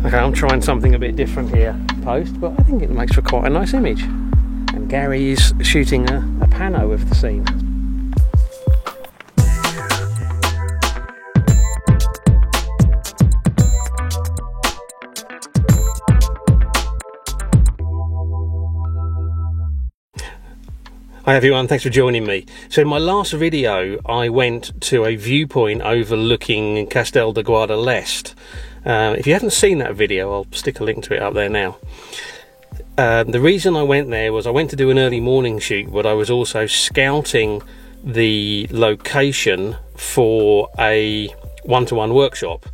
Okay, I'm trying something a bit different here, post, but I think it makes for quite a nice image. And Gary is shooting a pano of the scene. Hi everyone, thanks for joining me. So in my last video I went to a viewpoint overlooking Castel de Guadalest. If you haven't seen that video, I'll stick a link to it up there now. The reason I went there was I went to do an early morning shoot, but I was also scouting the location for a one-to-one workshop,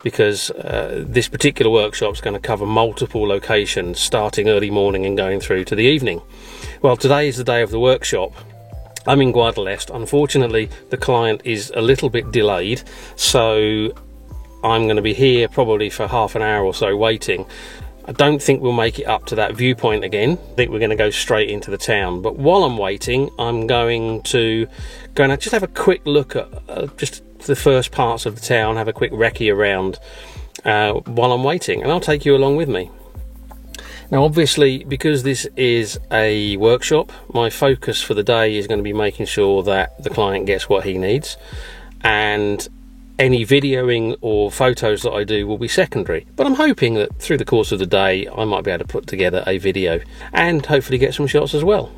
because this particular workshop is going to cover multiple locations starting early morning and going through to the evening. Well, today is the day of the workshop. I'm in Guadalest. Unfortunately, the client is a little bit delayed, so I'm going to be here probably for half an hour or so waiting. I don't think we'll make it up to that viewpoint again. I think we're going to go straight into the town. But while I'm waiting, I'm going to just have a quick look at just the first parts of the town, have a quick recce around while I'm waiting, and I'll take you along with me. Now obviously, because this is a workshop, my focus for the day is going to be making sure that the client gets what he needs, and any videoing or photos that I do will be secondary. But I'm hoping that through the course of the day I might be able to put together a video and hopefully get some shots as well.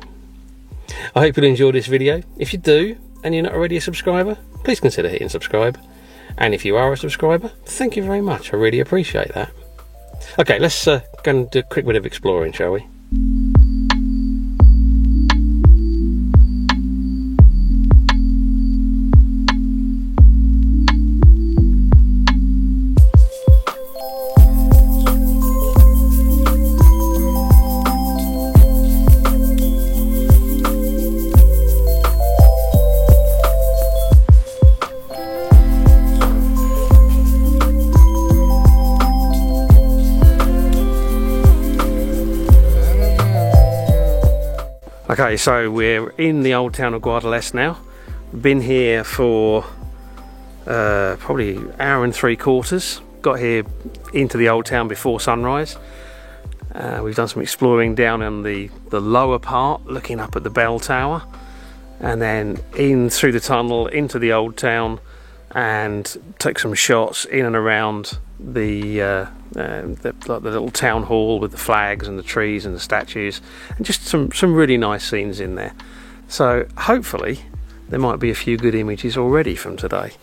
I hope you'll enjoy this video. If you do and you're not already a subscriber, please consider hitting subscribe, and if you are a subscriber, thank you very much. I really appreciate that. Okay, let's go and do a quick bit of exploring, shall we? Okay, so we're in the old town of Guadalest now. Been here for probably an hour and 3/4. Got here into the old town before sunrise. We've done some exploring down in the lower part, looking up at the bell tower, and then in through the tunnel into the old town, and took some shots in and around the little town hall with the flags and the trees and the statues, and just some really nice scenes in there. So hopefully there might be a few good images already from today.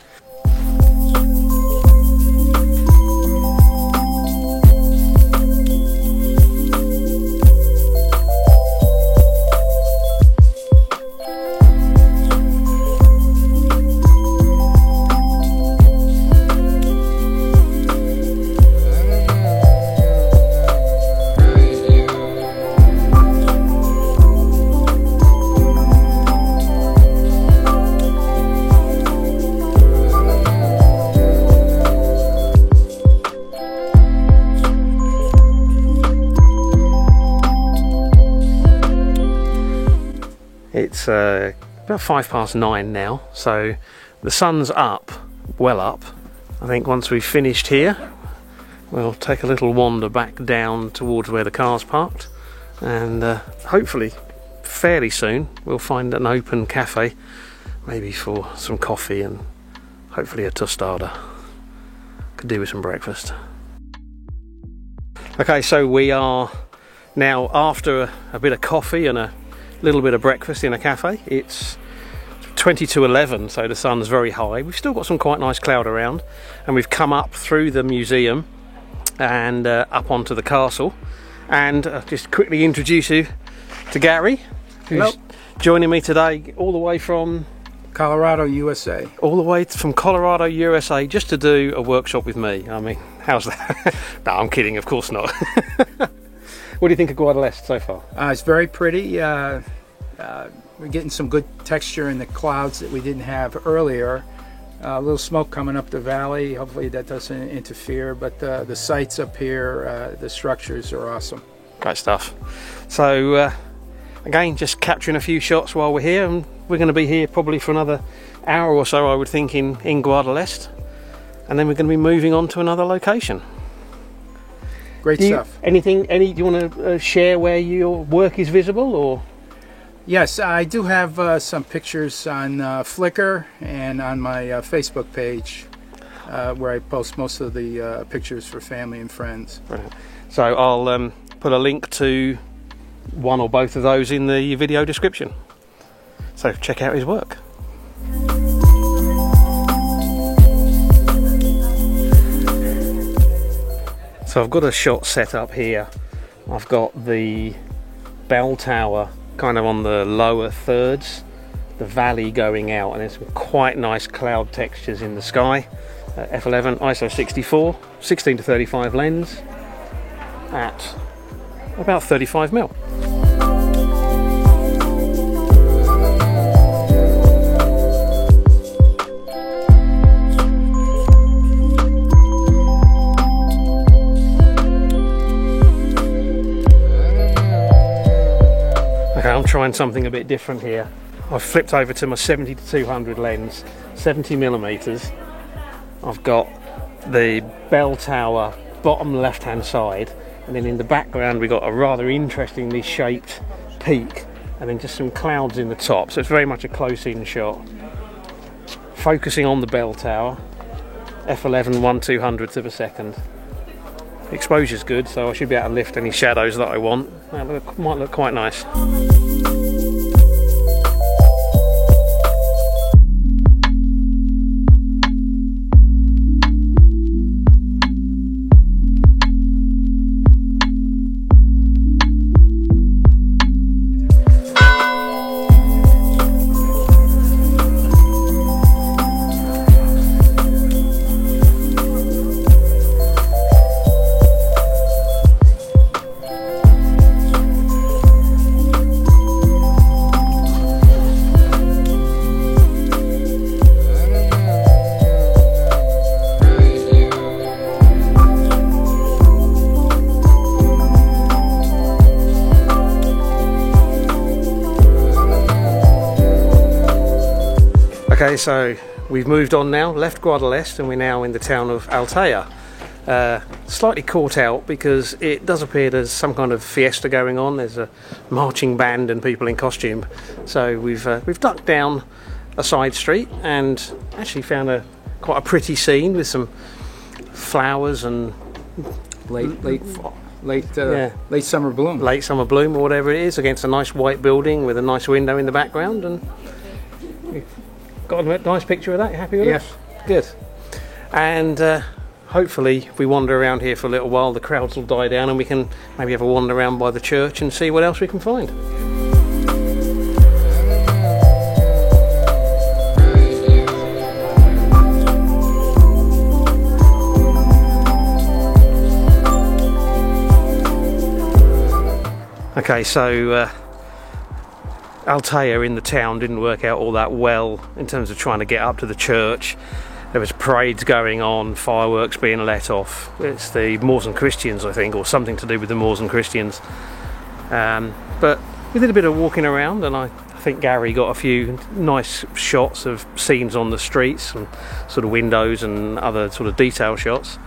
It's about 9:05 now, so the sun's up, well up. I think once we've finished here, we'll take a little wander back down towards where the car's parked, and hopefully fairly soon we'll find an open cafe, maybe for some coffee and hopefully a tostada. Could do with some breakfast. Okay, so we are now after a bit of coffee and a little bit of breakfast in a cafe. It's 20 to 11, so the sun's very high. We've still got some quite nice cloud around, and we've come up through the museum and up onto the castle. And just quickly introduce you to Gary, who's joining me today all the way from Colorado, USA. All the way from Colorado, USA, just to do a workshop with me. I mean, how's that? No, I'm kidding, of course not. What do you think of Guadalest so far? It's very pretty. We're getting some good texture in the clouds that we didn't have earlier. A little smoke coming up the valley. Hopefully that doesn't interfere, but the sights up here, the structures are awesome. Great stuff. So again, just capturing a few shots while we're here, and we're going to be here probably for another hour or so, I would think, in Guadalest, and then we're going to be moving on to another location. Great stuff. Do you want to share where your work is visible, or? Yes, I do have some pictures on Flickr and on my Facebook page, where I post most of the pictures for family and friends. Right. So I'll put a link to one or both of those in the video description. So check out his work. So I've got a shot set up here. I've got the bell tower kind of on the lower thirds, the valley going out, and there's some quite nice cloud textures in the sky. F11 ISO 64, 16-35 lens at about 35mm. Okay, I'm trying something a bit different here. I've flipped over to my 70-200 lens, 70mm. I've got the bell tower bottom left hand side, and then in the background we've got a rather interestingly shaped peak, and then just some clouds in the top, so it's very much a close-in shot. Focusing on the bell tower, f11 1/200th of a second. Exposure's good, so I should be able to lift any shadows that I want. That might look quite nice. Okay, so we've moved on now, left Guadalest, and we're now in the town of Altea. Slightly caught out because it does appear there's some kind of fiesta going on. There's a marching band and people in costume. So we've ducked down a side street and actually found quite a pretty scene with some flowers and Late summer bloom. Late summer bloom or whatever it is, against a nice white building with a nice window in the background, and we've got a nice picture of that. You happy with Yes. it? Good. And hopefully if we wander around here for a little while, the crowds will die down and we can maybe have a wander around by the church and see what else we can find. Okay, so Altea in the town didn't work out all that well in terms of trying to get up to the church. There was parades going on, fireworks being let off. It's the Moors Christians, I think, or something to do with the Moors Christians. But we did a bit of walking around, and I think Gary got a few nice shots of scenes on the streets and sort of windows and other sort of detail shots.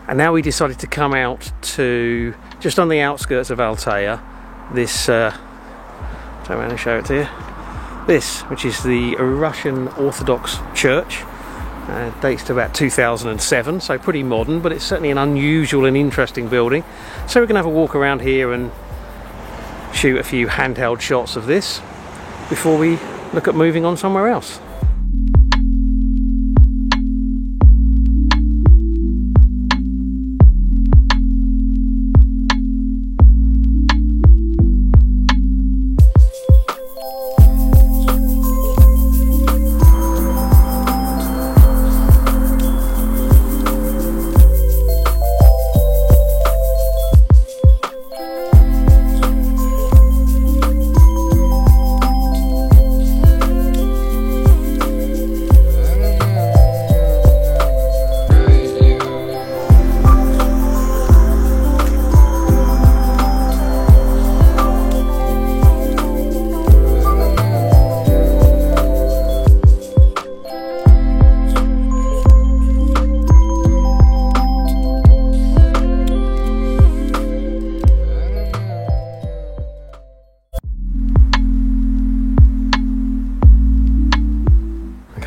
And now we decided to come out to just on the outskirts of Altea, this turn around and show it to you. This, which is the Russian Orthodox Church, dates to about 2007, so pretty modern, but it's certainly an unusual and interesting building. So we're going to have a walk around here and shoot a few handheld shots of this before we look at moving on somewhere else.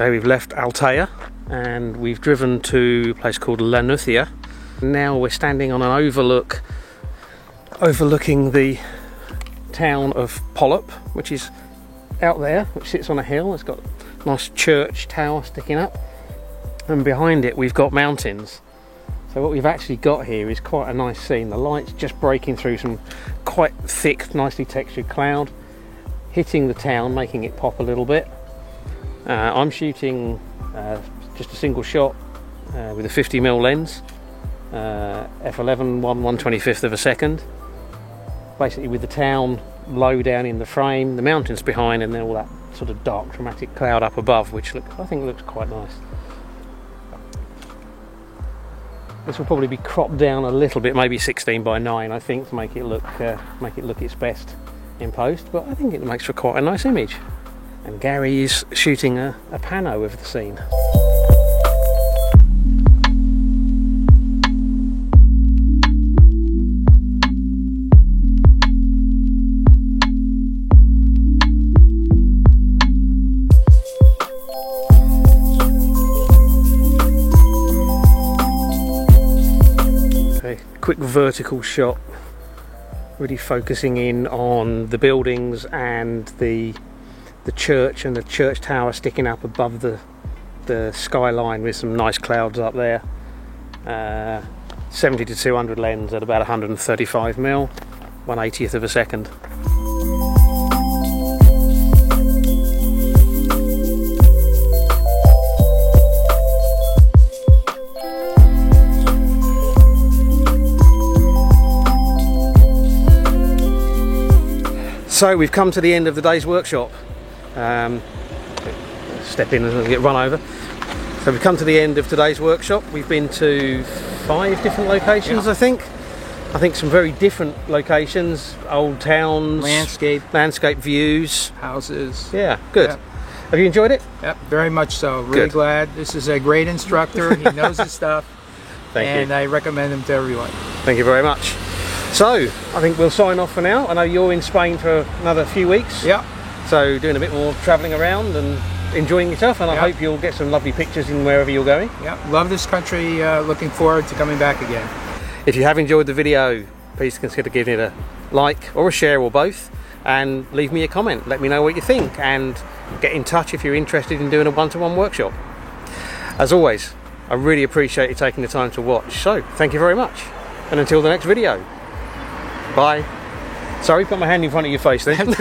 Okay, we've left Altea and we've driven to a place called Llanuthia. Now we're standing on an overlook overlooking the town of Polop, which is out there, which sits on a hill. It's got a nice church tower sticking up, and behind it we've got mountains. So what we've actually got here is quite a nice scene. The light's just breaking through some quite thick, nicely textured cloud, hitting the town, making it pop a little bit. I'm shooting just a single shot with a 50mm lens, f11 1/125th of a second, basically with the town low down in the frame, the mountains behind, and then all that sort of dark dramatic cloud up above, which I think looks quite nice. This will probably be cropped down a little bit, maybe 16:9, I think, to make it look its best in post, but I think it makes for quite a nice image. And Gary is shooting a pano of the scene. Okay, quick vertical shot, really focusing in on the buildings and the church and the church tower sticking up above the skyline with some nice clouds up there. 70 to 200 lens at about 135mm, 1/80th of a second. So we've come to the end of the day's workshop. Step in and get run over. So we've come to the end of today's workshop. We've been to 5 different locations, yeah. I think some very different locations, old towns, landscape views, houses. Yeah, good. Yep. Have you enjoyed it? Yep, very much so. Really glad. This is a great instructor. He knows his stuff. Thank you. And I recommend him to everyone. Thank you very much. So I think we'll sign off for now. I know you're in Spain for another few weeks. Yeah. So doing a bit more travelling around and enjoying yourself, and I hope you'll get some lovely pictures in wherever you're going. Yeah, love this country, looking forward to coming back again. If you have enjoyed the video, please consider giving it a like or a share or both, and leave me a comment. Let me know what you think, and get in touch if you're interested in doing a one-to-one workshop. As always, I really appreciate you taking the time to watch, so thank you very much, and until the next video, bye. Sorry, put my hand in front of your face then.